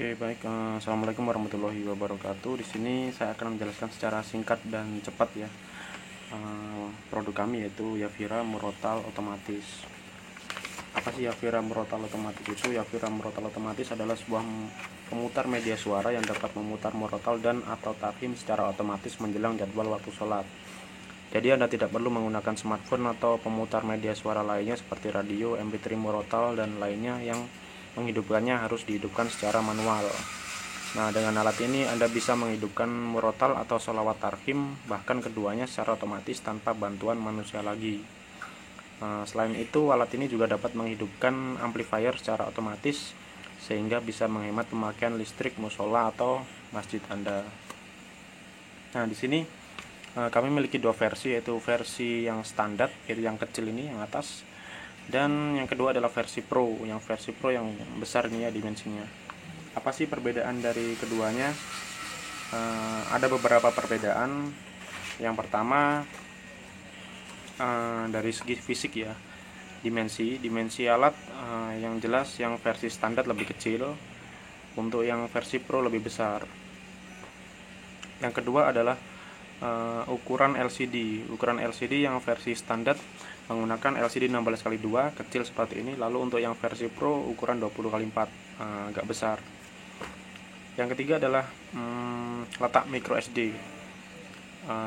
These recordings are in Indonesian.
Oke, baik. Assalamualaikum warahmatullahi wabarakatuh. Di sini saya akan menjelaskan secara singkat dan cepat ya produk kami, yaitu Yavira Murotal Otomatis. Apa sih Yavira Murotal Otomatis itu? Yavira Murotal Otomatis adalah sebuah pemutar media suara yang dapat memutar murotal dan atau tarhim secara otomatis menjelang jadwal waktu sholat. Jadi Anda tidak perlu menggunakan smartphone atau pemutar media suara lainnya seperti radio, MP3 murotal dan lainnya yang menghidupkannya harus dihidupkan secara manual. Nah, dengan alat ini Anda bisa menghidupkan murotal atau sholawat tarhim, bahkan keduanya secara otomatis tanpa bantuan manusia lagi. Selain itu, alat ini juga dapat menghidupkan amplifier secara otomatis sehingga bisa menghemat pemakaian listrik musola atau masjid Anda. Nah, di sini kami memiliki dua versi, yaitu versi yang standar, yaitu yang kecil ini yang atas, dan yang kedua adalah versi Pro. Yang versi Pro yang besar ini ya dimensinya. Apa sih perbedaan dari keduanya? Ada beberapa perbedaan. Yang pertama dari segi fisik ya, dimensi alat yang jelas yang versi standar lebih kecil, untuk yang versi Pro lebih besar. Yang kedua adalah ukuran LCD. Ukuran LCD yang versi standar menggunakan LCD 16x2 kecil seperti ini. Lalu untuk yang versi Pro ukuran 20x4 agak besar. Yang ketiga adalah letak micro SD.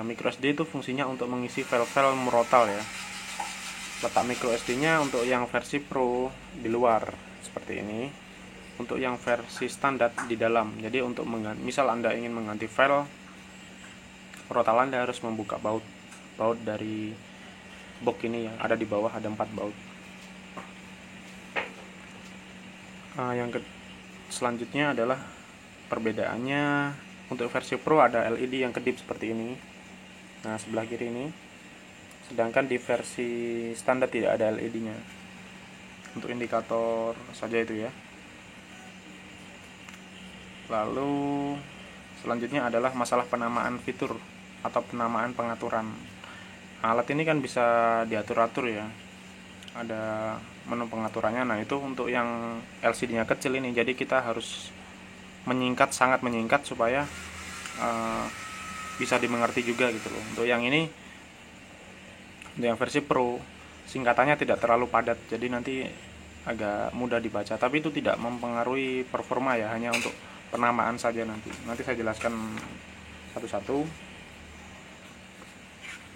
Micro SD itu fungsinya untuk mengisi file-file murotal ya. Letak micro SD nya untuk yang versi Pro di luar seperti ini, untuk yang versi standar di dalam. Jadi untuk misal Anda ingin mengganti file murotal, Anda harus membuka baut dari box ini yang ada di bawah, ada 4 baut. Selanjutnya adalah perbedaannya, untuk versi Pro ada LED yang kedip seperti ini, nah sebelah kiri ini, sedangkan di versi standar tidak ada LED nya, untuk indikator saja itu ya. Lalu selanjutnya adalah masalah penamaan fitur atau penamaan pengaturan. Alat ini kan bisa diatur-atur ya, ada menu pengaturannya. Nah itu untuk yang LCD nya kecil ini, jadi kita harus sangat menyingkat supaya bisa dimengerti juga gitu loh. Untuk yang ini, untuk yang versi Pro, singkatannya tidak terlalu padat, jadi nanti agak mudah dibaca, tapi itu tidak mempengaruhi performa ya, hanya untuk penamaan saja. Nanti saya jelaskan satu-satu.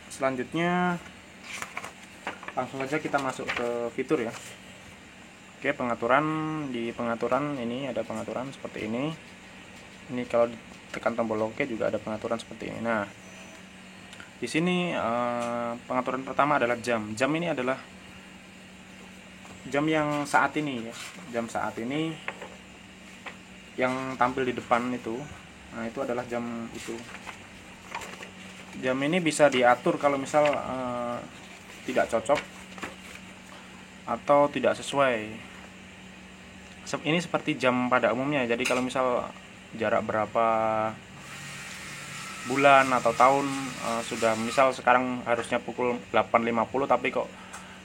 Selanjutnya langsung saja kita masuk ke fitur ya. Oke, pengaturan. Di pengaturan ini ada pengaturan seperti ini. Ini kalau ditekan tombol OK juga ada pengaturan seperti ini. Nah, di sini pengaturan pertama adalah jam. Jam ini adalah jam yang saat ini ya. Jam saat ini yang tampil di depan itu. Nah, itu adalah jam itu. Jam ini bisa diatur kalau misal tidak cocok atau tidak sesuai. Ini seperti jam pada umumnya. Jadi kalau misal jarak berapa bulan atau tahun, sudah misal sekarang harusnya pukul 8.50 tapi kok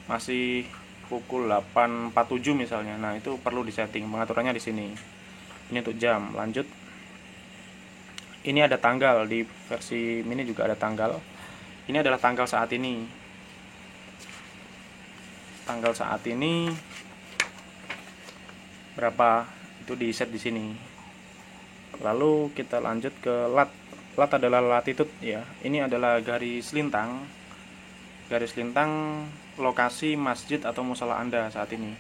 masih pukul 8.47 misalnya. Nah, itu perlu disetting, pengaturannya di sini. Ini untuk jam. Lanjut. Ini ada tanggal, di versi mini juga ada tanggal. Ini adalah tanggal saat ini. Tanggal saat ini berapa itu di set di sini. Lalu kita lanjut ke lat. Lat adalah latitude ya. Ini adalah garis lintang lokasi masjid atau musola Anda saat ini.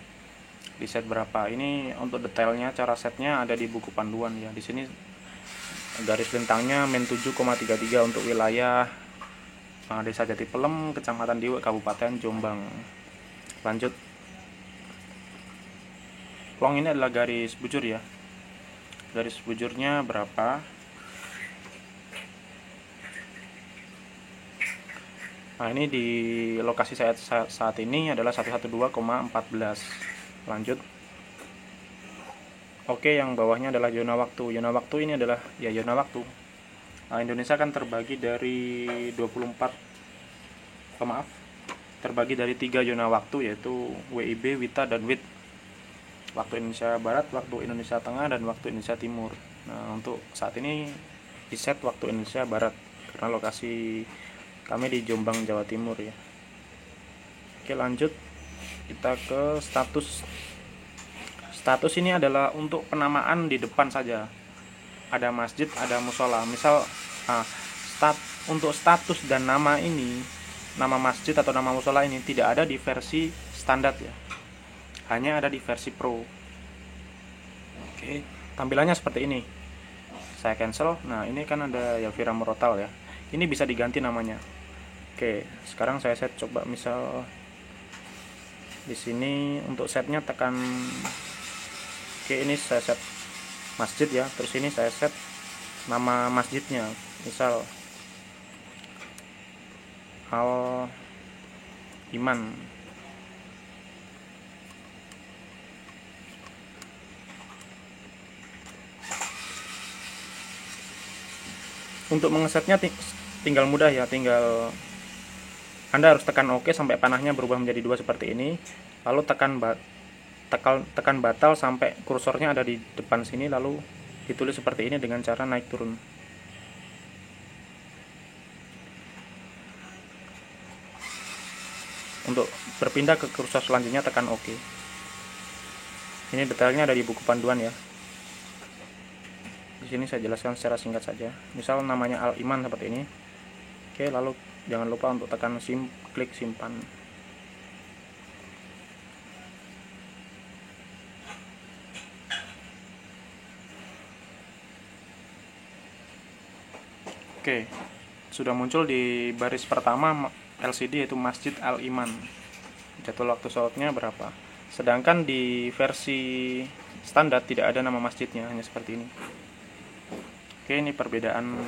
Di set berapa? Ini untuk detailnya, cara setnya ada di buku panduan ya. Di sini garis lintangnya min 7,33 untuk wilayah Desa Jatipelem, Kecamatan Diwe, Kabupaten Jombang. Lanjut. Long ini adalah garis bujur ya. Garis bujurnya berapa? Nah, ini di lokasi saya saat ini adalah 112,14. Lanjut. Oke, yang bawahnya adalah zona waktu. Zona waktu ini adalah ya zona waktu. Indonesia kan terbagi dari 3 zona waktu, yaitu WIB, WITA, dan WIT. waktu Indonesia Barat, waktu Indonesia Tengah, dan waktu Indonesia Timur. Nah, untuk saat ini di set waktu Indonesia Barat karena lokasi kami di Jombang, Jawa Timur ya. Oke, lanjut kita ke status. Status ini adalah untuk penamaan di depan saja. Ada masjid, ada musola. Misal untuk status dan nama ini, nama masjid atau nama musola ini tidak ada di versi standar ya, hanya ada di versi pro. Oke, tampilannya seperti ini. Saya cancel. Nah, ini kan ada Yafira Murotal ya, ini bisa diganti namanya. Oke, sekarang saya set coba misal di sini untuk setnya tekan. Oke, ini saya set masjid ya, terus ini saya set nama masjidnya, misal Al Iman. Untuk mengesetnya tinggal mudah ya, tinggal Anda harus tekan OK sampai panahnya berubah menjadi 2 seperti ini, lalu tekan batal sampai kursornya ada di depan sini, lalu ditulis seperti ini dengan cara naik turun. Untuk berpindah ke kursor selanjutnya tekan OK. Ini detailnya ada di buku panduan ya. Di sini saya jelaskan secara singkat saja. Misal namanya Al Iman seperti ini. Oke, lalu jangan lupa untuk tekan klik simpan. Oke, sudah muncul di baris pertama LCD yaitu Masjid Al Iman. Jadwal waktu sholatnya berapa. Sedangkan di versi standar tidak ada nama masjidnya, hanya seperti ini. Oke, ini perbedaan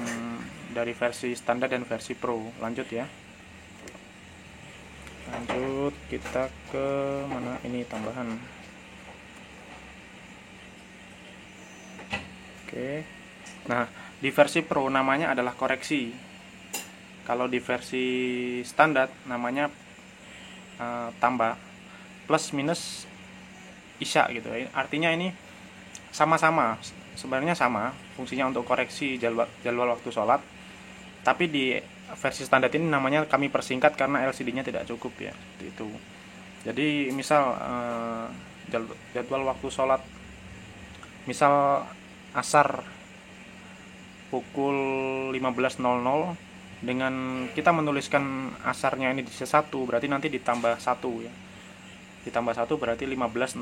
dari versi standar dan versi pro. Lanjut ya. Lanjut kita ke mana ini tambahan. Oke. Nah, di versi pro namanya adalah koreksi. Kalau di versi standar namanya tambah, plus minus isya gitu. Artinya ini sama-sama, sebenarnya sama fungsinya untuk koreksi jadwal waktu sholat, tapi di versi standar ini namanya kami persingkat karena LCD-nya tidak cukup ya, seperti itu. Jadi misal jadwal waktu sholat misal asar pukul 15.00, dengan kita menuliskan asarnya ini di C1 berarti nanti ditambah 1 ya, ditambah 1 berarti 15.01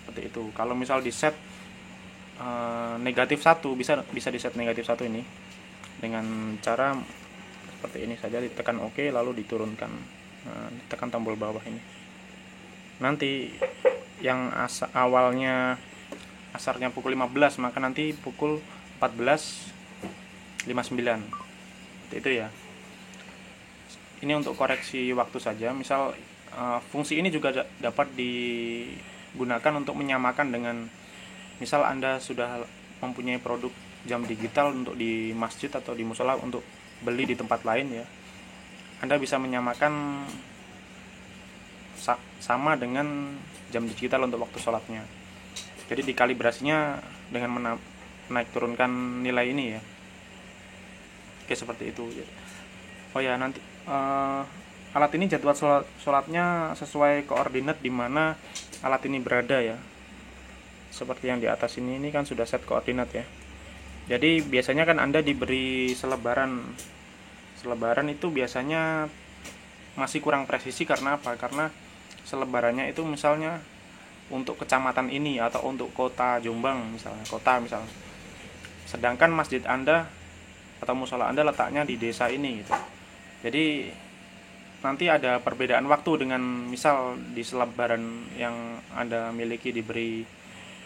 seperti itu. Kalau misal di set negatif 1 bisa di set negatif 1 ini dengan cara seperti ini saja, ditekan OK lalu diturunkan, ditekan tombol bawah ini. Nanti yang awalnya asarnya pukul 15 maka nanti pukul 14.59 seperti itu ya. Ini untuk koreksi waktu saja. Misal fungsi ini juga dapat digunakan untuk menyamakan dengan misal Anda sudah mempunyai produk jam digital untuk di masjid atau di musola untuk beli di tempat lain ya, Anda bisa menyamakan sama dengan jam digital untuk waktu sholatnya. Jadi dikalibrasinya dengan menaik turunkan nilai ini ya. Oke, seperti itu. Oh ya, nanti alat ini jadwal sholatnya sesuai koordinat di mana alat ini berada ya. Seperti yang di atas ini kan sudah set koordinat ya. Jadi biasanya kan Anda diberi selebaran. Selebaran itu biasanya masih kurang presisi karena apa? Karena selebarannya itu misalnya untuk kecamatan ini atau untuk kota Jombang misalnya, misalnya. Sedangkan masjid Anda atau musola Anda letaknya di desa ini gitu. Jadi nanti ada perbedaan waktu dengan misal di selebaran yang Anda miliki diberi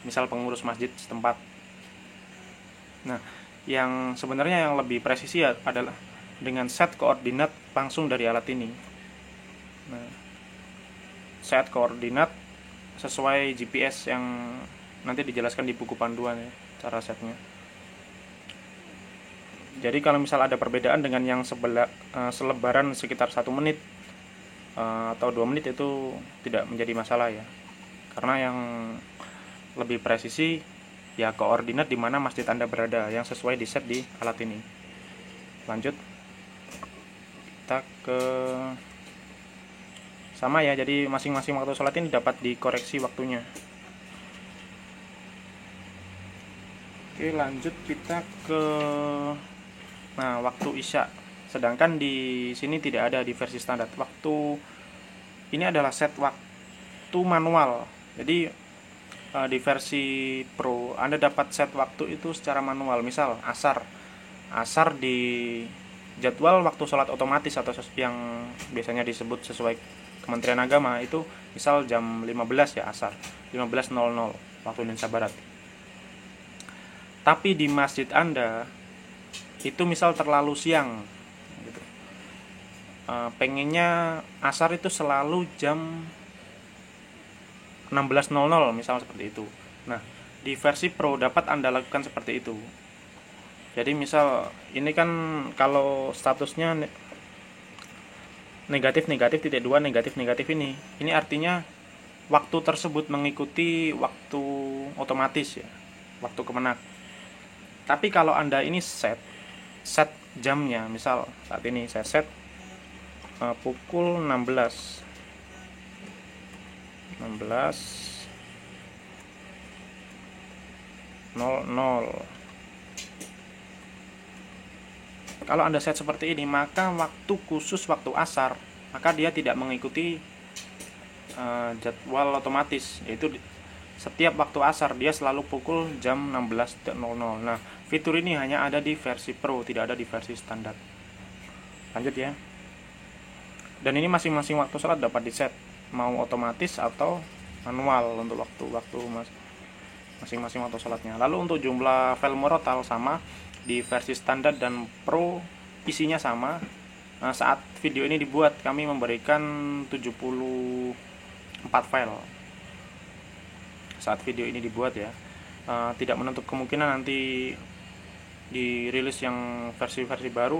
misal pengurus masjid setempat. Nah, yang sebenarnya yang lebih presisi adalah dengan set koordinat langsung dari alat ini. Nah, set koordinat sesuai GPS yang nanti dijelaskan di buku panduan ya, cara setnya. Jadi kalau misal ada perbedaan dengan yang selebaran sekitar 1 menit atau 2 menit itu tidak menjadi masalah ya. Karena yang lebih presisi ya koordinat di mana masjid Anda berada yang sesuai di set di alat ini. Lanjut kita ke sama ya, jadi masing-masing waktu sholat ini dapat dikoreksi waktunya. Oke, lanjut kita ke waktu isya. Sedangkan di sini tidak ada di versi standar. Waktu ini adalah set waktu manual. Jadi di versi Pro Anda dapat set waktu itu secara manual. Misal asar di jadwal waktu sholat otomatis atau yang biasanya disebut sesuai Kementerian Agama itu misal jam 15 ya, asar 15.00 waktu Indonesia Barat. Tapi di masjid Anda itu misal terlalu siang gitu. Pengennya asar itu selalu jam 16.00 misal seperti itu. Nah, di versi Pro dapat Anda lakukan seperti itu. Jadi misal ini kan kalau statusnya negatif titik 2 negatif ini artinya waktu tersebut mengikuti waktu otomatis ya, waktu kemenak. Tapi kalau Anda ini set jamnya, misal saat ini saya set pukul 16.00. Kalau Anda set seperti ini, maka waktu khusus waktu asar, maka dia tidak mengikuti jadwal otomatis, yaitu setiap waktu asar dia selalu pukul jam 16.00. Nah, fitur ini hanya ada di versi Pro, tidak ada di versi standar. Lanjut ya. Dan ini masing-masing waktu sholat dapat di set, mau otomatis atau manual untuk waktu masing-masing waktu sholatnya. Lalu untuk jumlah file murotal sama di versi standar dan Pro, isinya sama. Nah, saat video ini dibuat kami memberikan 74 file. Saat video ini dibuat ya, tidak menutup kemungkinan nanti dirilis yang versi-versi baru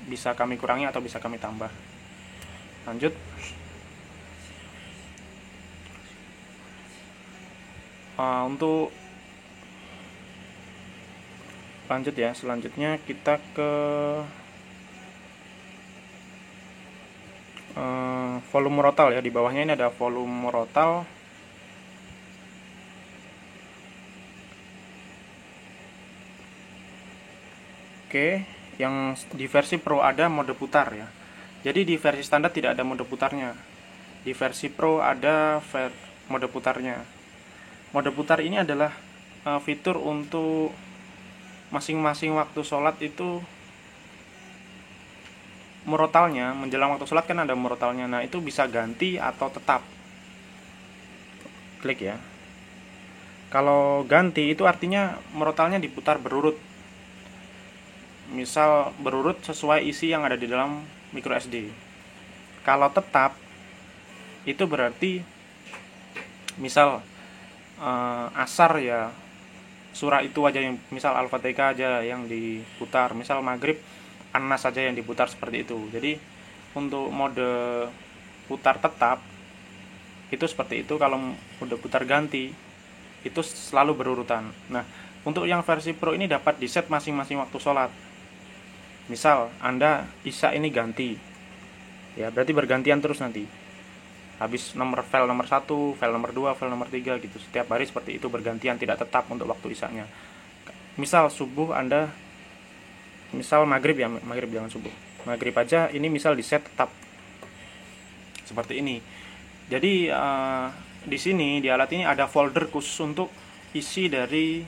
bisa kami kurangi atau bisa kami tambah. Lanjut. Untuk lanjut ya, selanjutnya kita ke volume murotal ya. Di bawahnya ini ada volume murotal. Oke, yang di versi Pro ada mode putar ya. Jadi di versi standar tidak ada mode putarnya. Di versi Pro ada mode putarnya. Mode putar ini adalah fitur untuk masing-masing waktu sholat itu murotalnya, menjelang waktu sholat kan ada murotalnya. Nah, itu bisa ganti atau tetap. Klik ya. Kalau ganti itu artinya murotalnya diputar berurut. Misal berurut sesuai isi yang ada di dalam micro SD. Kalau tetap itu berarti misal asar ya surah itu aja yang, misal Al-Fatihah aja yang diputar, misal maghrib An-Nas saja yang diputar, seperti itu. Jadi untuk mode putar tetap itu seperti itu. Kalau mode putar ganti itu selalu berurutan. Nah, untuk yang versi Pro ini dapat di set masing-masing waktu sholat. Misal Anda isya ini ganti ya, berarti bergantian terus nanti. Habis file nomor 1, file nomor 2, file nomor 3 gitu. Setiap hari seperti itu bergantian, tidak tetap untuk waktu isyanya. Misal subuh Anda, misal maghrib ya, maghrib jangan subuh. Maghrib aja ini misal di set tetap. Seperti ini. Jadi di sini di alat ini ada folder khusus untuk isi dari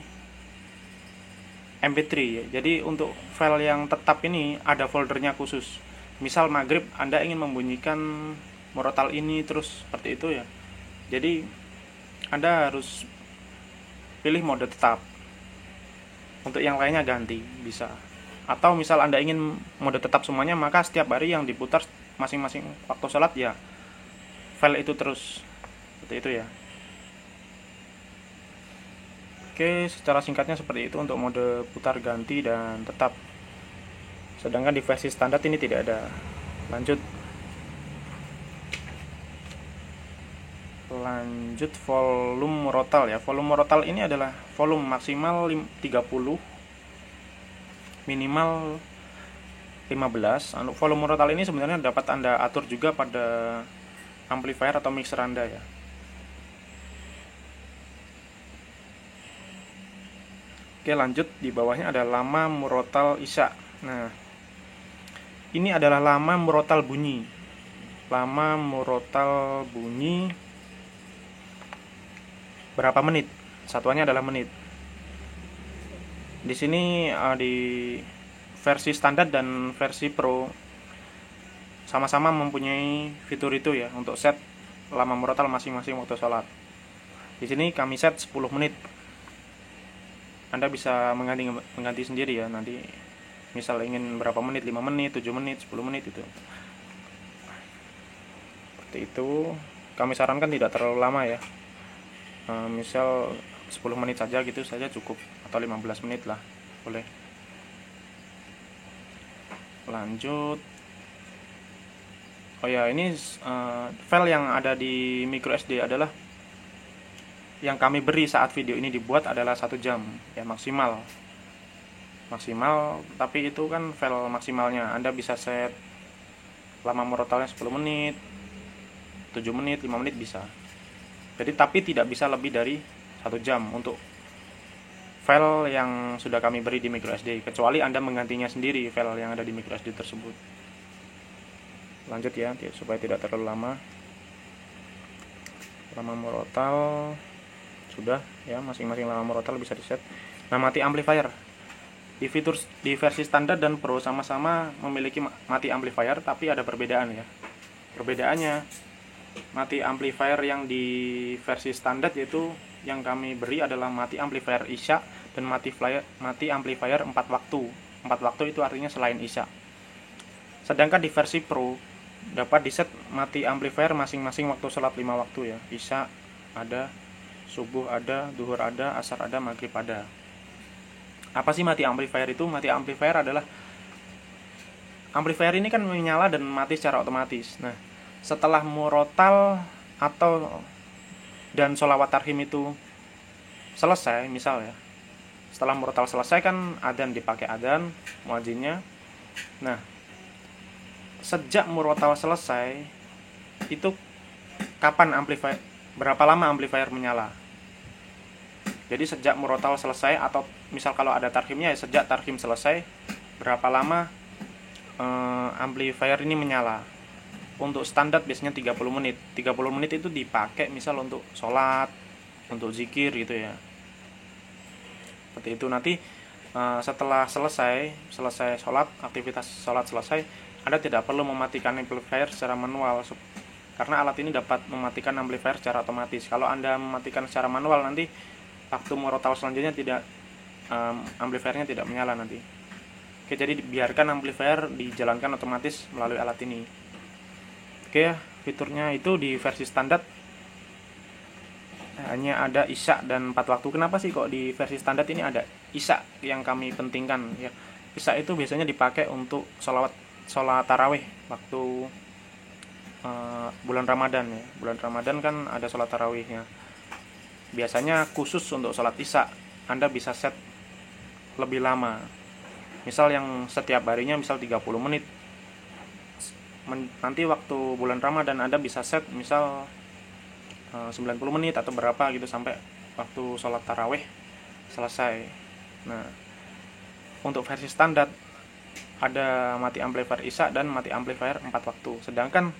MP3 ya. Jadi untuk file yang tetap ini ada foldernya khusus. Misal maghrib Anda ingin membunyikan murotal ini terus seperti itu ya. Jadi Anda harus pilih mode tetap. Untuk yang lainnya ganti bisa. Atau misal Anda ingin mode tetap semuanya, maka setiap hari yang diputar masing-masing waktu sholat ya file itu terus. Seperti itu ya. Oke, secara singkatnya seperti itu untuk mode putar ganti dan tetap. Sedangkan di versi standar ini tidak ada. Lanjut ke Lanjut volume murotal ya. Volume murotal ini adalah volume maksimal 30, minimal 15. Volume murotal ini sebenarnya dapat Anda atur juga pada amplifier atau mixer Anda ya. Oke, lanjut di bawahnya ada lama murotal isya. Nah, ini adalah lama murotal bunyi. Lama murotal bunyi berapa menit? Satuannya adalah menit. Di sini di versi standar dan versi pro sama-sama mempunyai fitur itu ya, untuk set lama murotal masing-masing waktu sholat. Di sini kami set 10 menit. Anda bisa mengganti sendiri ya, nanti misal ingin berapa menit, 5 menit, 7 menit, 10 menit itu. Seperti itu. Kami sarankan tidak terlalu lama ya. Misal 10 menit saja gitu saja cukup, atau 15 menit lah boleh. Lanjut. Oh ya, ini file yang ada di micro SD adalah yang kami beri saat video ini dibuat adalah 1 jam ya, maksimal, tapi itu kan file maksimalnya. Anda bisa set lama murotalnya 10 menit, 7 menit, 5 menit bisa. Jadi tapi tidak bisa lebih dari 1 jam untuk file yang sudah kami beri di micro SD, kecuali Anda menggantinya sendiri file yang ada di micro SD tersebut. Lanjut ya, supaya tidak terlalu lama. Lama murotal sudah ya, masing-masing lama murotal bisa di set. Nah, mati amplifier di fitur di versi standar dan pro sama-sama memiliki mati amplifier, tapi ada perbedaan ya. Perbedaannya, mati amplifier yang di versi standar yaitu yang kami beri adalah mati amplifier isya dan mati amplifier 4 waktu. 4 waktu itu artinya selain isya. Sedangkan di versi pro dapat diset mati amplifier masing-masing waktu sholat 5 waktu ya. Isya ada, subuh ada, duhur ada, asar ada, maghrib ada. Apa sih mati amplifier itu? Mati amplifier adalah amplifier ini kan menyala dan mati secara otomatis. Nah, setelah murotal dan sholawat tarhim itu selesai, misal ya, setelah murotal selesai kan adzan, dipakai adzan muadzinnya. Nah, sejak murotal selesai itu kapan amplifier, berapa lama amplifier menyala? Jadi sejak murotal selesai, atau misal kalau ada tarhimnya ya, sejak tarhim selesai berapa lama amplifier ini menyala. Untuk standar biasanya 30 menit. 30 menit itu dipakai misal untuk sholat, untuk zikir gitu ya. Seperti itu. Nanti setelah selesai sholat, aktivitas sholat selesai, Anda tidak perlu mematikan amplifier secara manual, karena alat ini dapat mematikan amplifier secara otomatis. Kalau Anda mematikan secara manual, nanti waktu murotal selanjutnya amplifiernya tidak menyala nanti. Oke, jadi biarkan amplifier dijalankan otomatis melalui alat ini. Oke ya, fiturnya itu di versi standar hanya ada isya dan 4 waktu. Kenapa sih kok di versi standar ini ada isya yang kami pentingkan ya? Isya itu biasanya dipakai untuk sholat tarawih waktu bulan Ramadan ya. Bulan Ramadan kan ada sholat tarawihnya. Biasanya khusus untuk sholat isya Anda bisa set lebih lama. Misal yang setiap harinya misal 30 menit. Nanti waktu bulan Ramadan Anda bisa set misal 90 menit atau berapa gitu, sampai waktu sholat tarawih selesai. Nah, untuk versi standar ada mati amplifier isya dan mati amplifier 4 waktu. Sedangkan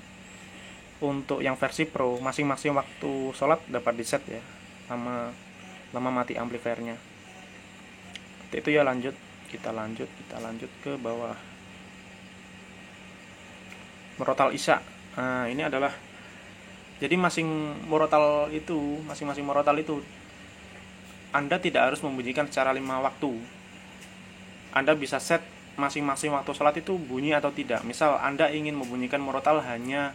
untuk yang versi pro, masing-masing waktu sholat dapat di set ya, lama mati amplifiernya. Itu ya. Kita lanjut ke bawah. Murotal isya. Nah, ini adalah, jadi masing-masing murotal itu Anda tidak harus membunyikan secara 5 waktu. Anda bisa set masing-masing waktu sholat itu bunyi atau tidak. Misal Anda ingin membunyikan murotal hanya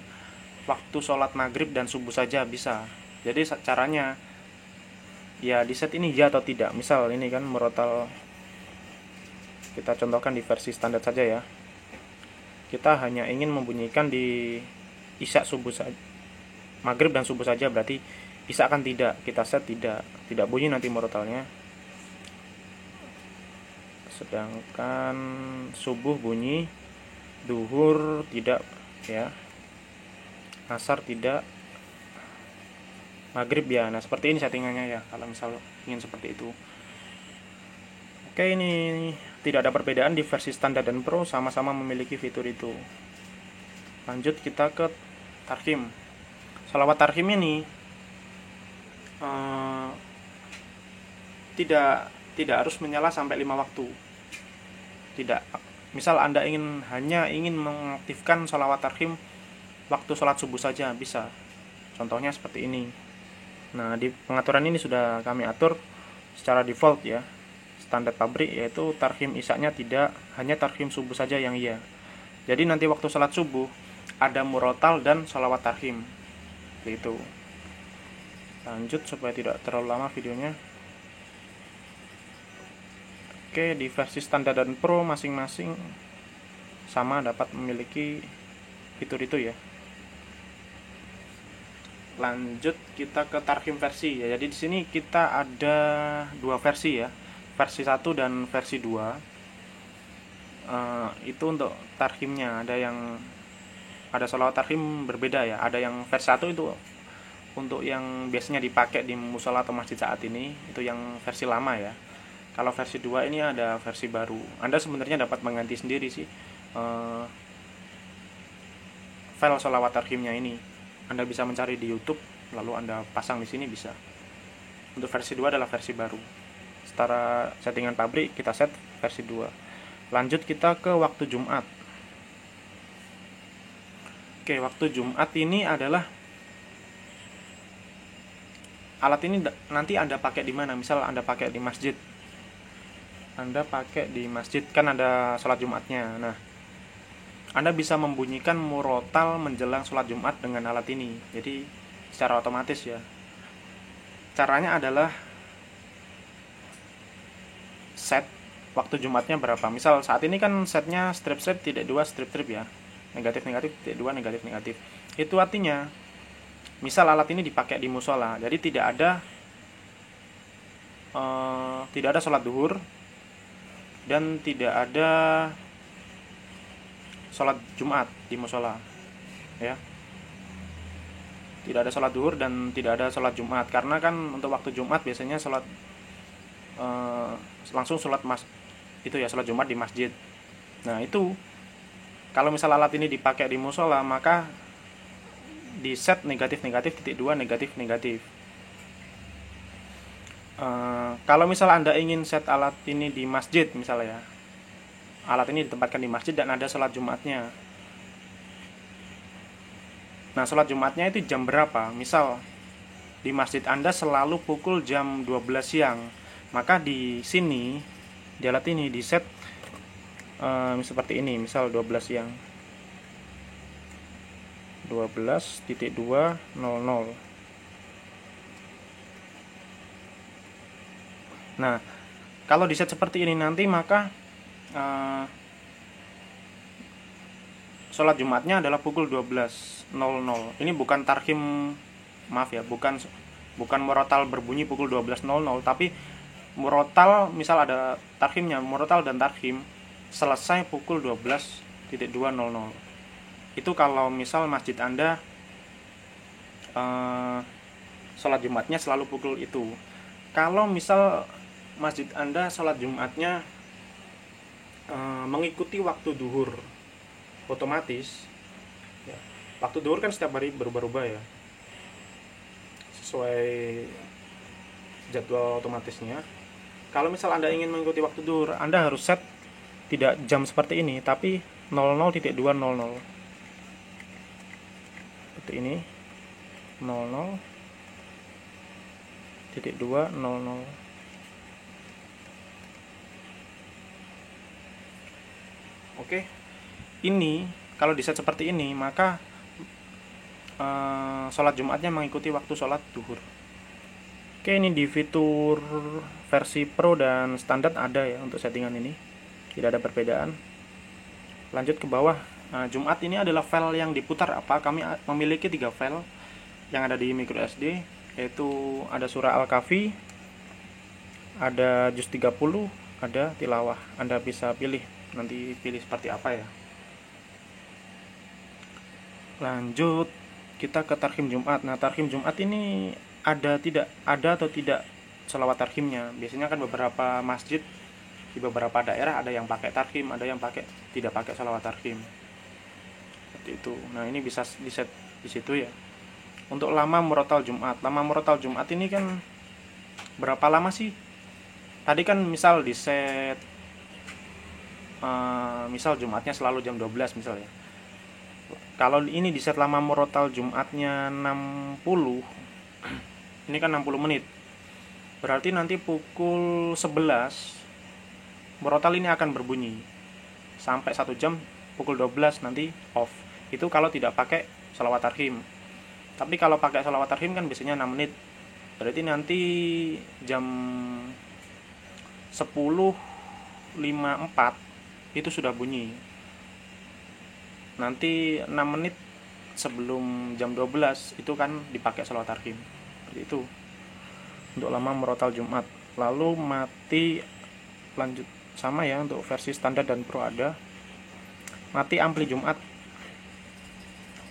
waktu sholat maghrib dan subuh saja bisa. Jadi caranya ya di set ini ya atau tidak. Misal ini kan murotal, kita contohkan di versi standar saja ya. Kita hanya ingin membunyikan di isya subuh saja. maghrib dan subuh saja, berarti isya kan tidak, kita set tidak bunyi nanti murotalnya. Sedangkan subuh bunyi, duhur tidak ya, asar tidak, maghrib ya. Nah seperti ini settingannya ya, kalau misal ingin seperti itu. Oke, ini tidak ada perbedaan di versi standar dan pro, sama-sama memiliki fitur itu. Lanjut kita ke tarhim. Sholawat tarhim ini tidak harus menyala sampai 5 waktu. Tidak. Misal Anda hanya ingin mengaktifkan sholawat tarhim waktu sholat subuh saja, bisa. Contohnya seperti ini. Nah, di pengaturan ini sudah kami atur secara default ya, standar pabrik, yaitu tarhim isya-nya tidak, hanya tarhim subuh saja yang iya. Jadi nanti waktu sholat subuh ada murotal dan sholawat tarhim. Itu. Lanjut supaya tidak terlalu lama videonya. Oke, di versi standar dan pro masing-masing sama dapat memiliki fitur itu ya. Lanjut kita ke tarhim versi ya. Jadi di sini kita ada dua versi ya, versi 1 dan versi 2. Itu untuk tarhimnya ada sholawat tarhim berbeda ya. Ada yang versi 1 itu untuk yang biasanya dipakai di musola atau masjid saat ini, itu yang versi lama ya. Kalau versi 2 ini ada versi baru. Anda sebenarnya dapat mengganti sendiri sih file sholawat tarhimnya ini. Anda bisa mencari di YouTube, lalu Anda pasang di sini bisa. Untuk versi 2 adalah versi baru. Setara settingan pabrik kita set versi 2. Lanjut kita ke waktu Jumat. Oke, waktu Jumat ini adalah alat ini nanti Anda pakai di mana? Misal Anda pakai di masjid. Anda pakai di masjid kan ada sholat Jumatnya. Nah, Anda bisa membunyikan murotal menjelang sholat Jumat dengan alat ini. Jadi secara otomatis ya. Caranya adalah set waktu Jumatnya berapa. Misal saat ini kan setnya strip-strip tidak 2 strip-strip ya. Negatif-negatif tidak 2 negatif-negatif. Itu artinya misal alat ini dipakai di musola, jadi tidak ada sholat duhur dan tidak ada sholat Jumat di musola ya. Tidak ada sholat duhur dan tidak ada sholat Jumat, karena kan untuk waktu Jumat biasanya sholat langsung sholat itu ya, sholat Jumat di masjid. Nah itu kalau misal alat ini dipakai di musola, maka di set negatif-negatif titik 2 negatif-negatif. Kalau misal Anda ingin set alat ini di masjid misalnya ya, alat ini ditempatkan di masjid dan ada sholat Jumatnya. Nah sholat Jumatnya itu jam berapa? Misal di masjid Anda selalu pukul jam 12 siang, maka di sini di alat ini di set seperti ini, misal 12 siang 12.200. Nah kalau di set seperti ini nanti, maka sholat Jumatnya adalah pukul 12.00. Ini bukan tarhim, maaf ya, bukan murotal berbunyi pukul 12.00, tapi murotal misal ada tarhimnya, murotal dan tarhim selesai pukul 12.200. Itu kalau misal masjid Anda sholat Jumatnya selalu pukul itu. Kalau misal masjid Anda sholat Jumatnya mengikuti waktu duhur, otomatis ya, waktu duhur kan setiap hari berubah-ubah ya, sesuai jadwal otomatisnya. Kalau misal Anda ingin mengikuti waktu duhur, Anda harus set tidak jam seperti ini, tapi 00.200 seperti ini, 00.200. Oke, ini kalau di set seperti ini, maka sholat Jumatnya mengikuti waktu sholat duhur. Oke, ini di fitur versi pro dan standar ada ya untuk settingan ini, tidak ada perbedaan. Lanjut ke bawah. Nah, Jumat ini adalah file yang diputar apa? Kami memiliki 3 file. yang ada di micro SD, yaitu ada surah Al-Kahfi, ada juz 30, ada tilawah. Anda bisa pilih, nanti pilih seperti apa ya. Lanjut kita ke tarhim Jumat. Nah, tarhim Jumat ini ada atau tidak sholawat tarhimnya. Biasanya kan beberapa masjid di beberapa daerah ada yang pakai tarhim, ada yang tidak pakai sholawat tarhim. Seperti itu. Nah, ini bisa di set di situ ya. Untuk lama murotal Jumat. Lama murotal Jumat ini kan berapa lama sih? Tadi kan misal di set misal Jumatnya selalu jam 12 misalnya. Kalau ini di set lama murotal Jumatnya 60, ini kan 60 menit. Berarti nanti pukul 11 murotal ini akan berbunyi sampai 1 jam, pukul 12 nanti off. Itu kalau tidak pakai sholawat tarhim. Tapi kalau pakai sholawat tarhim kan biasanya 6 menit. Berarti nanti jam 10.54 itu sudah bunyi. Nanti 6 menit sebelum jam 12 itu kan dipakai sholawat tarhim. Seperti itu untuk lama murotal Jumat. Lalu mati, lanjut sama ya, untuk versi standar dan pro ada mati ampli Jumat.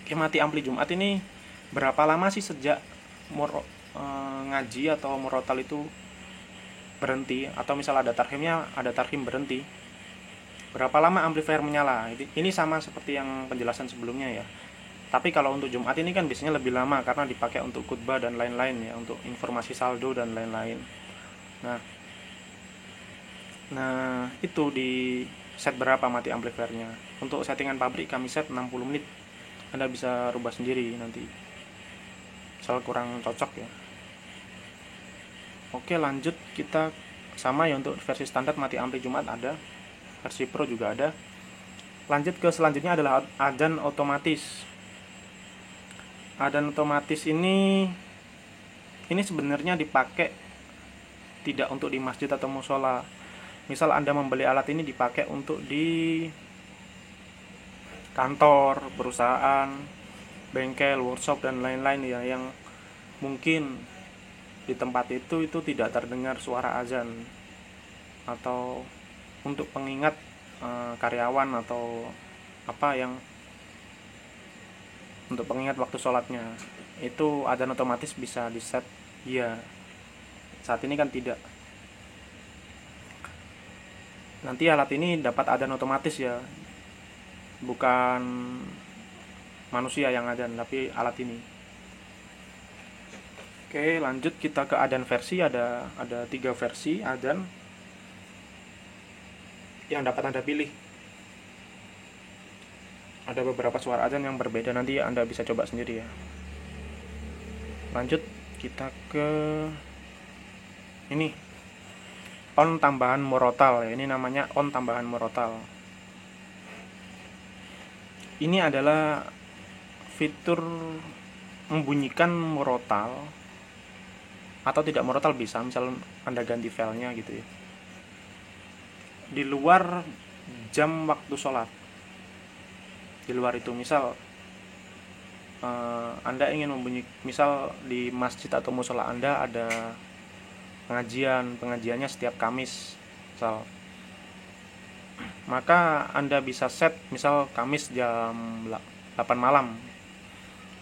Oke, mati ampli Jumat ini berapa lama sih sejak ngaji atau murotal itu berhenti, atau misal ada tarhim berhenti, berapa lama amplifier menyala. Ini sama seperti yang penjelasan sebelumnya ya. Tapi kalau untuk Jumat ini kan biasanya lebih lama karena dipakai untuk khutbah dan lain-lain ya, untuk informasi saldo dan lain-lain. Nah, itu di set berapa mati amplifiernya. Untuk settingan pabrik kami set 60 menit. Anda bisa rubah sendiri nanti, soal kurang cocok ya. Oke, lanjut kita sama ya, untuk versi standar mati ampli Jumat ada, versi pro juga ada. Lanjut ke selanjutnya adalah adzan otomatis. Adzan otomatis ini sebenarnya dipakai tidak untuk di masjid atau musola. Misal Anda membeli alat ini dipakai untuk di kantor, perusahaan, bengkel, workshop dan lain-lain ya, yang mungkin di tempat itu tidak terdengar suara azan, atau untuk pengingat karyawan atau apa yang untuk pengingat waktu sholatnya, itu adzan otomatis bisa di set ya. Saat ini kan tidak. Nanti alat ini dapat adzan otomatis ya, bukan manusia yang adzan, tapi alat ini. Oke, lanjut kita ke adzan versi. Ada 3 versi adzan yang dapat Anda pilih. Ada beberapa suara adzan yang berbeda, nanti Anda bisa coba sendiri ya. Lanjut kita ke ini, on tambahan murotal ya. Ini namanya on tambahan murotal. Ini adalah fitur membunyikan murotal atau tidak murotal bisa, misal Anda ganti filenya gitu ya, di luar jam waktu sholat. Di luar itu, misal Anda ingin misal di masjid atau musola Anda ada pengajiannya setiap Kamis misal, maka Anda bisa set misal Kamis jam 8 malam.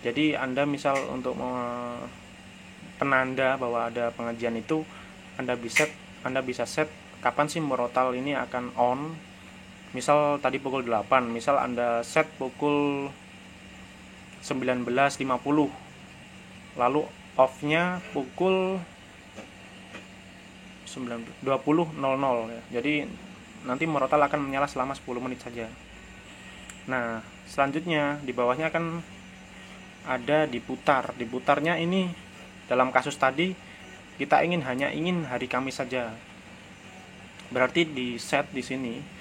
Jadi Anda misal untuk penanda bahwa ada pengajian itu, Anda bisa set kapan sih murotal ini akan on. Misal tadi pukul 8, misal Anda set pukul 19.50, lalu off-nya pukul 20.00 ya. Jadi nanti murotal akan menyala selama 10 menit saja. Nah, selanjutnya di bawahnya kan ada diputar. Diputarnya ini dalam kasus tadi kita hanya ingin hari Kamis saja. Berarti di set di sini.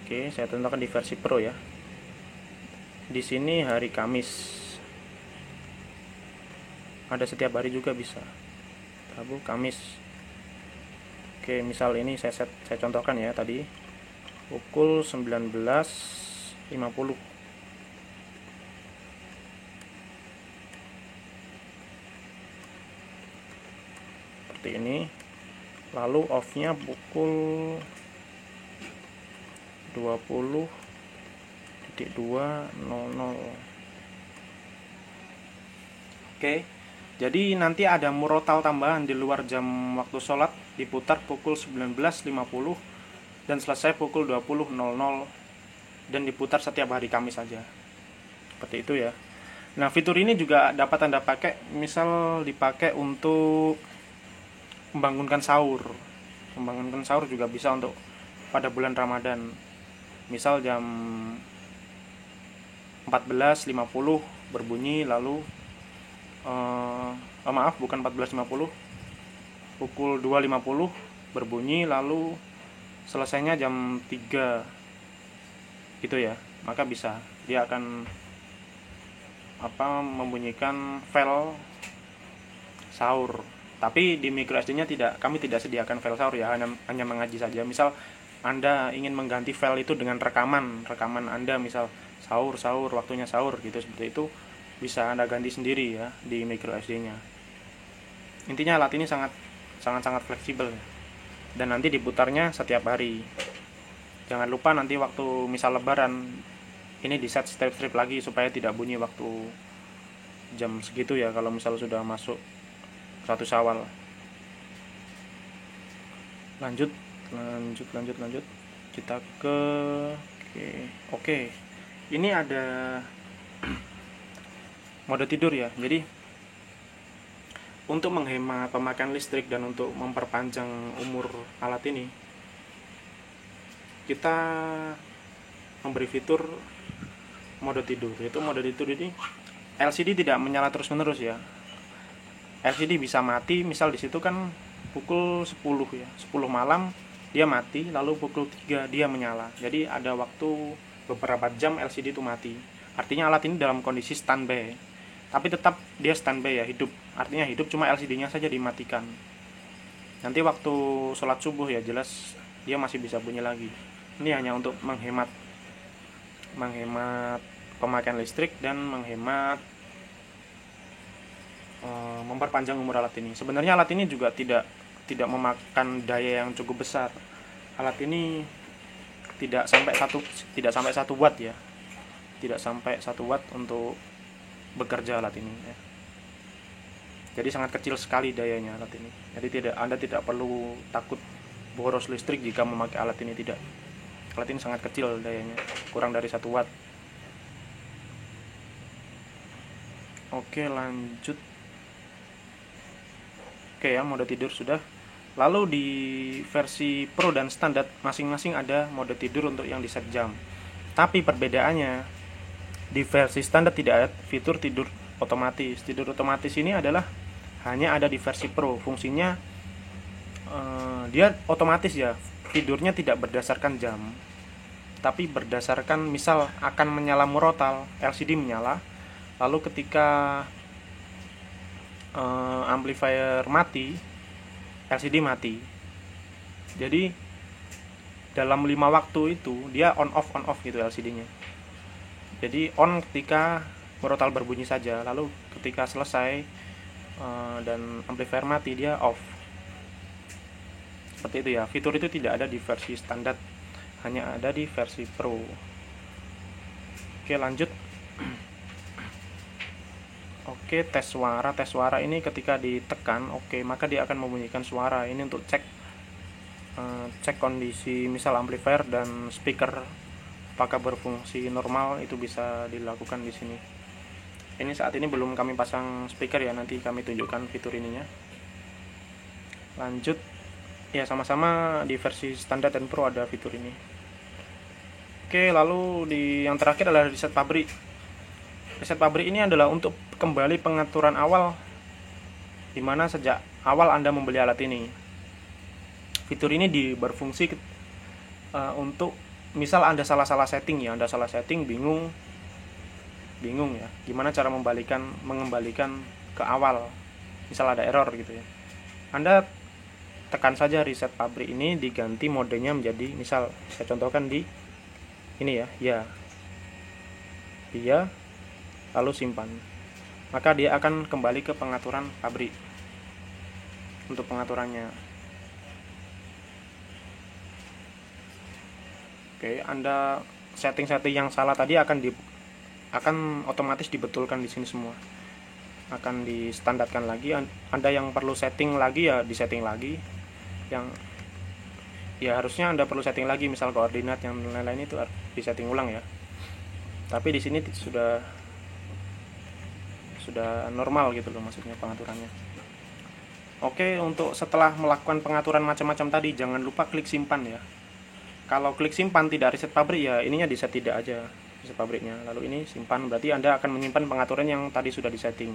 Oke, saya contohkan di versi Pro ya. Di sini hari Kamis. Ada setiap hari juga bisa. Rabu, Kamis. Oke, misal ini saya contohkan ya tadi. Pukul 19.50. seperti ini. Lalu off-nya pukul 20.200. Oke, jadi nanti ada murotal tambahan di luar jam waktu sholat, diputar pukul 19.50 dan selesai pukul 20.00, dan diputar setiap hari Kamis saja. Seperti itu ya. Nah, fitur ini juga dapat Anda pakai, misal dipakai untuk membangunkan sahur. Membangunkan sahur juga bisa untuk pada bulan Ramadan. Misal jam 14.50 berbunyi, lalu bukan 14.50, pukul 2.50 berbunyi, lalu selesainya jam 3 gitu ya. Maka bisa, dia akan membunyikan file sahur. Tapi di micro SD-nya kami tidak sediakan file sahur ya, hanya mengaji saja. Misal Anda ingin mengganti file itu dengan rekaman Anda, misal sahur waktunya sahur gitu, seperti itu bisa Anda ganti sendiri ya di micro SD-nya. Intinya alat ini sangat fleksibel ya. Dan nanti diputarnya setiap hari. Jangan lupa nanti waktu misal lebaran ini di set strip lagi supaya tidak bunyi waktu jam segitu ya, kalau misal sudah masuk 1 Syawal. Lanjut kita ke oke. Ini ada mode tidur ya. Jadi untuk menghemat pemakaian listrik dan untuk memperpanjang umur alat ini, kita memberi fitur mode tidur. Yaitu mode tidur ini LCD tidak menyala terus-menerus ya. LCD bisa mati, misal di situ kan pukul 10 ya, 10 malam dia mati, lalu pukul 3 dia menyala. Jadi ada waktu beberapa jam LCD itu mati. Artinya alat ini dalam kondisi standby. Tapi tetap dia standby ya, hidup. Artinya hidup, cuma LCD-nya saja dimatikan. Nanti waktu sholat subuh ya jelas dia masih bisa bunyi lagi. Ini hanya untuk menghemat pemakaian listrik dan menghemat memperpanjang umur alat ini. Sebenarnya alat ini juga tidak memakan daya yang cukup besar. Alat ini tidak sampai 1 watt ya. Tidak sampai 1 watt untuk bekerja alat ini ya. Jadi sangat kecil sekali dayanya alat ini. Jadi Anda tidak perlu takut boros listrik jika memakai alat ini, tidak. Alat ini sangat kecil dayanya, kurang dari 1 watt. Oke, lanjut. Oke ya, mode tidur sudah. Lalu di versi Pro dan standar masing-masing ada mode tidur untuk yang di set jam. Tapi perbedaannya, di versi standar tidak ada fitur tidur otomatis. Tidur otomatis ini adalah hanya ada di versi Pro. Fungsinya dia otomatis ya. Tidurnya tidak berdasarkan jam, tapi berdasarkan misal akan menyala murotal, LCD menyala. Lalu ketika amplifier mati, LCD mati. Jadi dalam 5 waktu itu dia on off gitu LCD-nya. Jadi on ketika murotal berbunyi saja, lalu ketika selesai dan amplifier mati dia off. Seperti itu ya. Fitur itu tidak ada di versi standar, hanya ada di versi Pro. Oke, lanjut. Oke, tes suara ini ketika ditekan maka dia akan membunyikan suara. Ini untuk cek kondisi misal amplifier dan speaker apakah berfungsi normal, itu bisa dilakukan di sini. Ini saat ini belum kami pasang speaker ya, nanti kami tunjukkan fitur ininya. Lanjut ya, sama-sama di versi standar dan Pro ada fitur ini. Oke, lalu yang terakhir adalah reset pabrik. Reset pabrik ini adalah untuk kembali pengaturan awal, dimana sejak awal Anda membeli alat ini. Fitur ini berfungsi untuk misal Anda salah setting ya, Anda salah setting, bingung ya, gimana cara mengembalikan ke awal, misal ada error gitu ya. Anda tekan saja reset pabrik ini, diganti modenya menjadi, misal saya contohkan di ini ya, lalu simpan, maka dia akan kembali ke pengaturan pabrik. untuk pengaturannya. Oke, Anda setting-setting yang salah tadi akan otomatis dibetulkan di sini semua. Akan distandarkan lagi. Anda yang perlu setting lagi ya disetting lagi. Yang ya harusnya Anda perlu setting lagi, misal koordinat yang lain-lain itu disetting ulang ya. Tapi di sini sudah normal gitu loh, maksudnya pengaturannya. Oke, untuk setelah melakukan pengaturan macam-macam tadi, jangan lupa klik simpan ya. Kalau klik simpan tidak reset pabrik ya, ininya di set tidak aja reset pabriknya. Lalu ini simpan, berarti Anda akan menyimpan pengaturan yang tadi sudah disetting.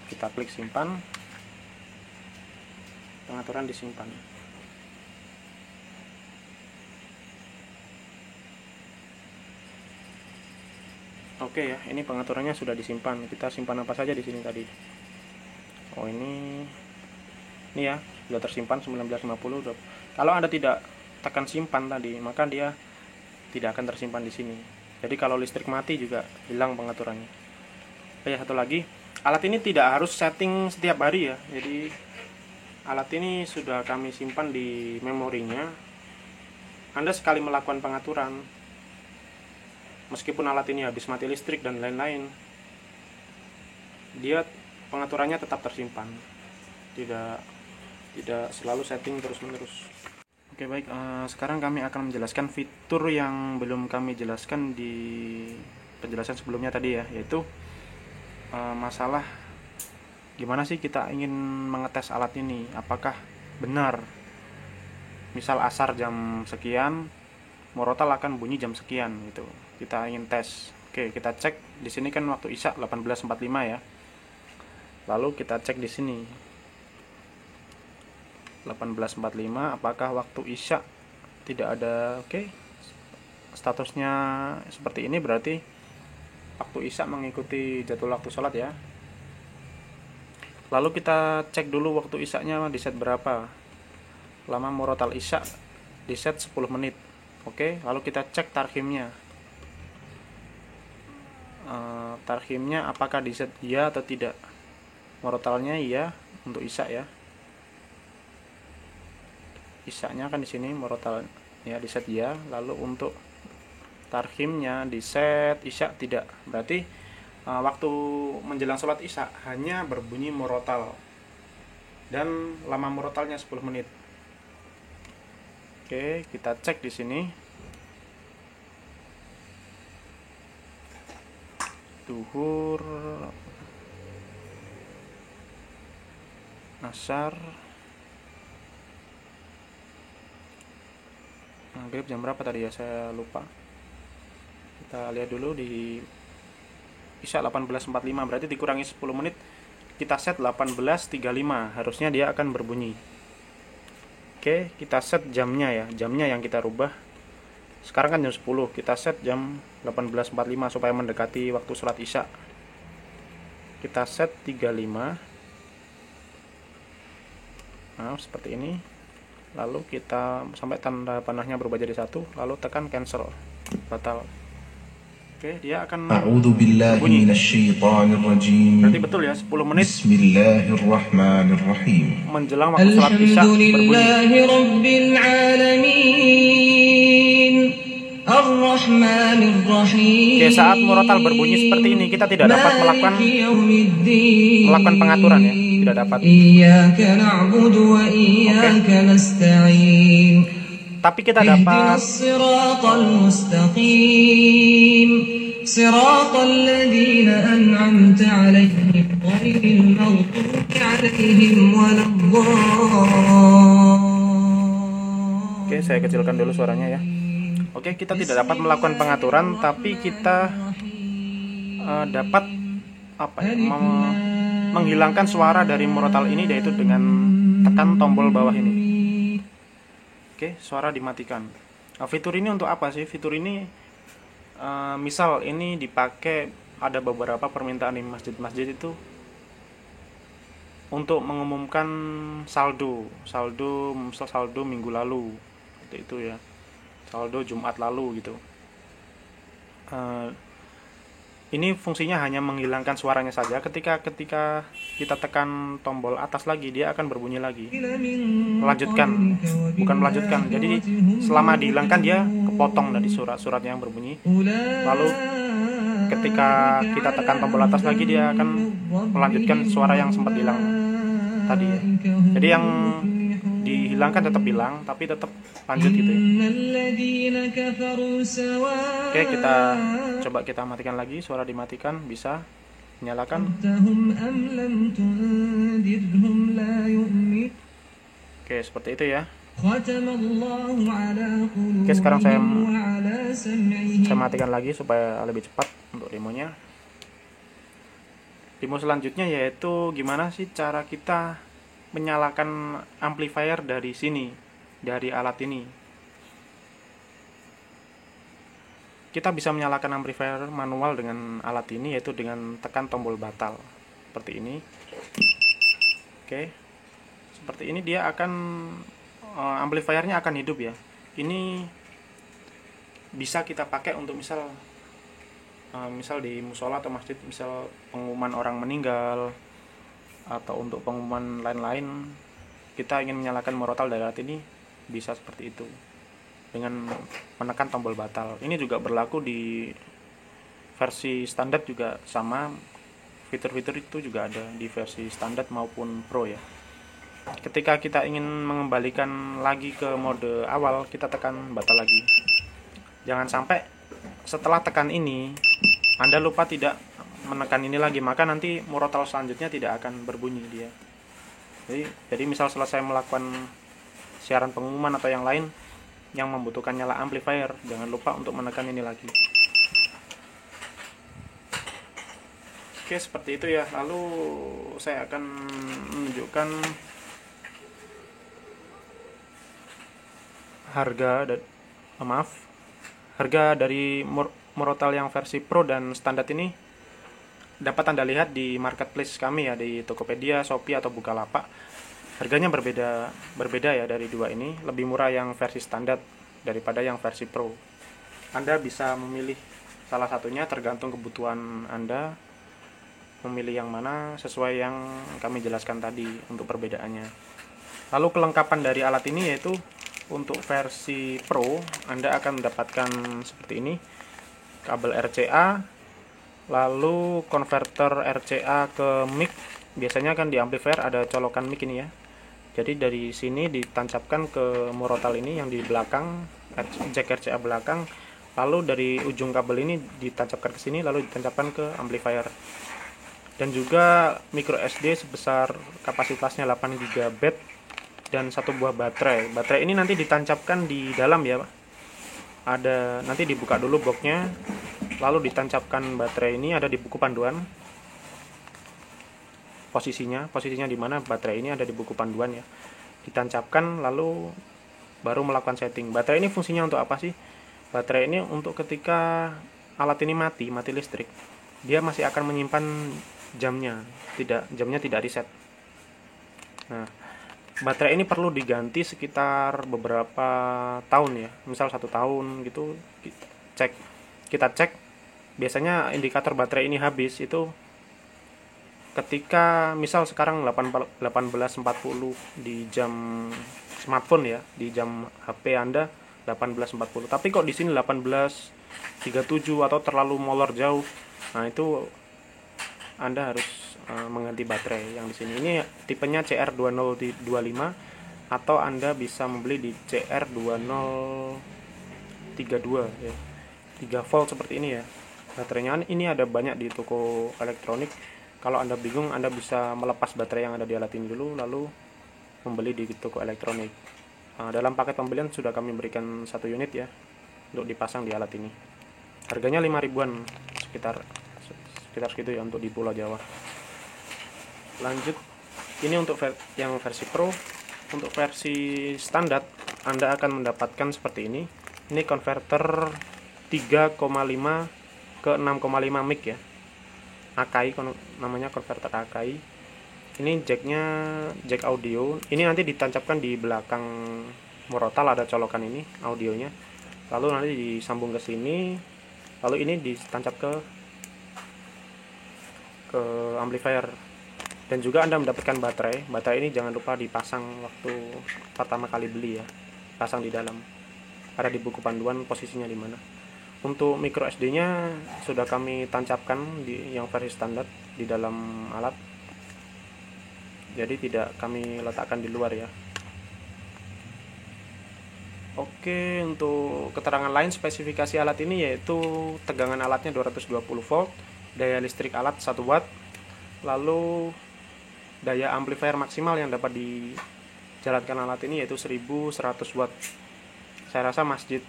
Kita klik simpan, pengaturan disimpan. Oke ya, ini pengaturannya sudah disimpan. Kita simpan apa saja di sini tadi. Oh ini ya sudah tersimpan 1950. Kalau Anda tidak tekan simpan tadi, maka dia tidak akan tersimpan di sini. Jadi kalau listrik mati juga hilang pengaturannya. Ya, satu lagi, alat ini tidak harus setting setiap hari ya. Jadi alat ini sudah kami simpan di memorinya. Anda sekali melakukan pengaturan, meskipun alat ini habis mati listrik dan lain-lain, dia pengaturannya tetap tersimpan. Tidak selalu setting terus-menerus. Oke baik, sekarang kami akan menjelaskan fitur yang belum kami jelaskan di penjelasan sebelumnya tadi ya, yaitu masalah gimana sih kita ingin mengetes alat ini, apakah benar misal asar jam sekian, morotal akan bunyi jam sekian gitu. Kita ingin tes. Oke, kita cek di sini kan waktu isya 18.45 ya. Lalu kita cek di sini 18.45 apakah waktu isya tidak ada. Oke, statusnya seperti ini, berarti waktu isya mengikuti jadwal waktu sholat ya. Lalu kita cek dulu waktu isyanya di set berapa, lama morotal isya di set 10 menit. Oke, lalu kita cek tarhimnya. Tarhimnya apakah di set iya atau tidak. Morotalnya iya untuk isya ya. Isyanya kan di sini, morotal ya di set ya. Lalu untuk tarhimnya di set isya tidak. Berarti waktu menjelang sholat isya hanya berbunyi morotal dan lama morotalnya 10 menit. Oke, kita cek di sini. Duhur, asar, maghrib jam berapa tadi ya, saya lupa. Kita lihat dulu di isya 18.45, berarti dikurangi 10 menit, kita set 18.35, harusnya dia akan berbunyi. Oke, kita set jamnya ya, jamnya yang kita rubah. Sekarang kan jam 10, kita set jam 18.45 supaya mendekati waktu sholat isya. Kita set 35. Nah, seperti ini. Lalu kita sampai tanda panahnya berubah jadi 1, lalu tekan cancel, batal. Oke, dia akan berbunyi. Berarti betul ya, 10 menit menjelang waktu sholat isya berbunyi. Oke, saat murotal berbunyi seperti ini, kita tidak dapat melakukan pengaturan ya, tidak dapat. Tapi kita dapat Oke, saya kecilkan dulu suaranya ya. Oke, kita tidak dapat melakukan pengaturan, tapi kita dapat menghilangkan suara dari murotal ini, yaitu dengan tekan tombol bawah ini. Oke, suara dimatikan. Fitur ini untuk apa sih? Fitur ini misal ini dipakai, ada beberapa permintaan di masjid-masjid itu untuk mengumumkan saldo minggu lalu, seperti itu ya, saldo Jumat lalu gitu. Ini fungsinya hanya menghilangkan suaranya saja. Ketika kita tekan tombol atas lagi, dia akan berbunyi lagi. Melanjutkan, bukan melanjutkan. Jadi selama dihilangkan dia kepotong dari surat-surat yang berbunyi. Lalu ketika kita tekan tombol atas lagi, dia akan melanjutkan suara yang sempat hilang tadi ya. Jadi yang dihilangkan tetap hilang, tapi tetap lanjut gitu ya. Oke, kita coba kita matikan lagi. Suara dimatikan, bisa nyalakan. Oke, seperti itu ya. Oke, sekarang saya matikan lagi supaya lebih cepat untuk demonya. Demo selanjutnya yaitu gimana sih cara kita menyalakan amplifier dari sini, dari alat ini. Kita bisa menyalakan amplifier manual dengan alat ini, yaitu dengan tekan tombol batal seperti ini. Oke, seperti ini dia akan amplifiernya akan hidup ya. Ini bisa kita pakai untuk misal di musola atau masjid, misal pengumuman orang meninggal atau untuk pengumuman lain-lain, kita ingin menyalakan murotal dari alat ini, bisa seperti itu dengan menekan tombol batal. Ini juga berlaku di versi standar juga sama, fitur-fitur itu juga ada di versi standar maupun pro ya. Ketika kita ingin mengembalikan lagi ke mode awal, kita tekan batal lagi. Jangan sampai setelah tekan ini Anda lupa tidak menekan ini lagi, maka nanti murotal selanjutnya tidak akan berbunyi dia. Jadi misal selesai melakukan siaran pengumuman atau yang lain yang membutuhkan nyala amplifier, jangan lupa untuk menekan ini lagi. Oke, seperti itu ya. Lalu saya akan menunjukkan harga dari murotal yang versi pro dan standar ini dapat Anda lihat di marketplace kami ya, di Tokopedia, Shopee atau Bukalapak. Harganya berbeda ya dari dua ini. Lebih murah yang versi standar daripada yang versi pro. Anda bisa memilih salah satunya tergantung kebutuhan Anda, memilih yang mana sesuai yang kami jelaskan tadi untuk perbedaannya. Lalu kelengkapan dari alat ini yaitu untuk versi pro Anda akan mendapatkan seperti ini, kabel RCA, lalu konverter RCA ke mic. Biasanya kan di amplifier ada colokan mic ini ya. Jadi dari sini ditancapkan ke murotal ini yang di belakang, jack RCA belakang. Lalu dari ujung kabel ini ditancapkan ke sini, lalu ditancapkan ke amplifier. Dan juga micro SD sebesar kapasitasnya 8 GB dan satu buah baterai. Baterai ini nanti ditancapkan di dalam ya. Ada, nanti dibuka dulu boxnya, lalu ditancapkan baterai ini, ada di buku panduan posisinya di mana baterai ini ada di buku panduan ya. Ditancapkan lalu baru melakukan setting. Baterai ini fungsinya untuk apa sih? Baterai ini untuk ketika alat ini mati listrik, dia masih akan menyimpan jamnya tidak reset. Nah, baterai ini perlu diganti sekitar beberapa tahun ya, misal 1 tahun gitu. Kita cek biasanya indikator baterai ini habis itu ketika misal sekarang 18.40 di jam smartphone ya, di jam HP Anda 18.40, tapi kok di sini 18.37 atau terlalu molor jauh. Nah, itu Anda harus mengganti baterai yang di sini. Ini tipenya CR2025 atau Anda bisa membeli di CR2032 ya. 3 volt seperti ini ya. Baterainya ini ada banyak di toko elektronik. Kalau Anda bingung, Anda bisa melepas baterai yang ada di alat ini dulu lalu membeli di toko elektronik. Dalam paket pembelian sudah kami berikan 1 unit ya untuk dipasang di alat ini. Harganya 5 ribuan sekitar segitu ya untuk di Pulau Jawa. Lanjut, ini untuk yang versi pro. Untuk versi standar Anda akan mendapatkan seperti ini. Ini konverter 3,5 ke 6,5 mic ya. Akai namanya, konverter Akai. Ini jack audio. Ini nanti ditancapkan di belakang murotal, ada colokan ini audionya. Lalu nanti disambung ke sini. Lalu ini ditancap ke ke amplifier. Dan juga Anda mendapatkan baterai ini jangan lupa dipasang waktu pertama kali beli ya, pasang di dalam, ada di buku panduan posisinya di mana. Untuk micro SD nya sudah kami tancapkan di yang versi standar di dalam alat, jadi tidak kami letakkan di luar ya. Oke, untuk keterangan lain spesifikasi alat ini yaitu tegangan alatnya 220 volt, daya listrik alat 1 watt, lalu daya amplifier maksimal yang dapat dijalankan alat ini yaitu 1100 watt. Saya rasa masjid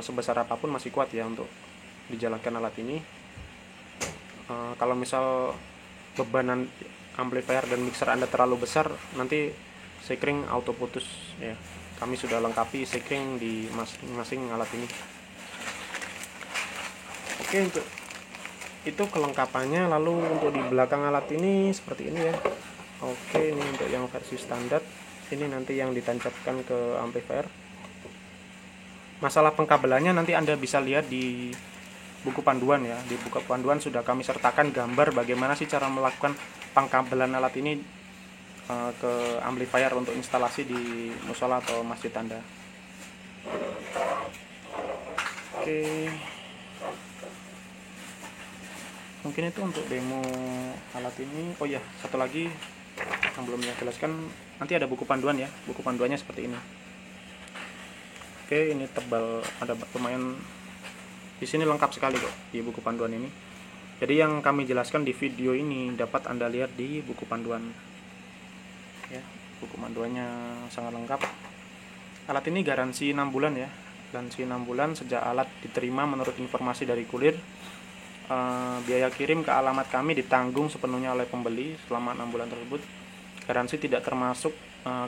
sebesar apapun masih kuat ya untuk dijalankan alat ini. Kalau misal bebanan amplifier dan mixer Anda terlalu besar, nanti sekring auto putus ya. Kami sudah lengkapi sekring di masing-masing alat ini. Oke, untuk itu kelengkapannya. Lalu untuk di belakang alat ini seperti ini ya. Oke, ini untuk yang versi standar. Ini nanti yang ditancapkan ke amplifier. Masalah pengkabelannya nanti Anda bisa lihat di buku panduan ya. Di buku panduan sudah kami sertakan gambar bagaimana sih cara melakukan pengkabelan alat ini ke amplifier untuk instalasi di musola atau masjid Anda. Oke. Mungkin itu untuk demo alat ini. Oh ya, satu lagi yang belum saya jelaskan, nanti ada buku panduan ya. Buku panduannya seperti ini. Oke, ini tebal, ada lumayan. Di sini lengkap sekali kok di buku panduan ini. Jadi yang kami jelaskan di video ini dapat Anda lihat di buku panduan. Ya, buku panduannya sangat lengkap. Alat ini garansi 6 bulan ya. Garansi 6 bulan sejak alat diterima menurut informasi dari kurir. Biaya kirim ke alamat kami ditanggung sepenuhnya oleh pembeli selama 6 bulan tersebut. Garansi tidak termasuk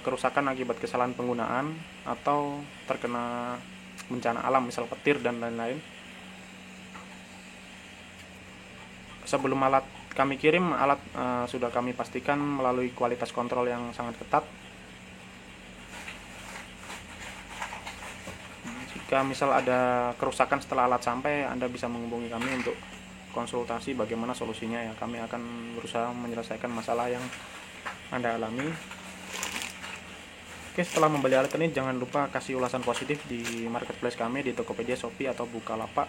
kerusakan akibat kesalahan penggunaan atau terkena bencana alam, misal petir dan lain-lain. Sebelum alat kami kirim, alat sudah kami pastikan melalui kualitas kontrol yang sangat ketat. Jika misal ada kerusakan setelah alat sampai, Anda bisa menghubungi kami untuk konsultasi bagaimana solusinya ya. Kami akan berusaha menyelesaikan masalah yang Anda alami. Oke, setelah membeli alat ini jangan lupa kasih ulasan positif di marketplace kami di Tokopedia, Shopee atau Bukalapak,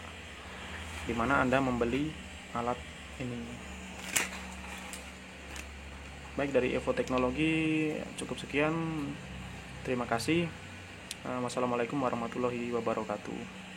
di mana Anda membeli alat ini. Baik, dari Evo Teknologi cukup sekian. Terima kasih. Wassalamualaikum warahmatullahi wabarakatuh.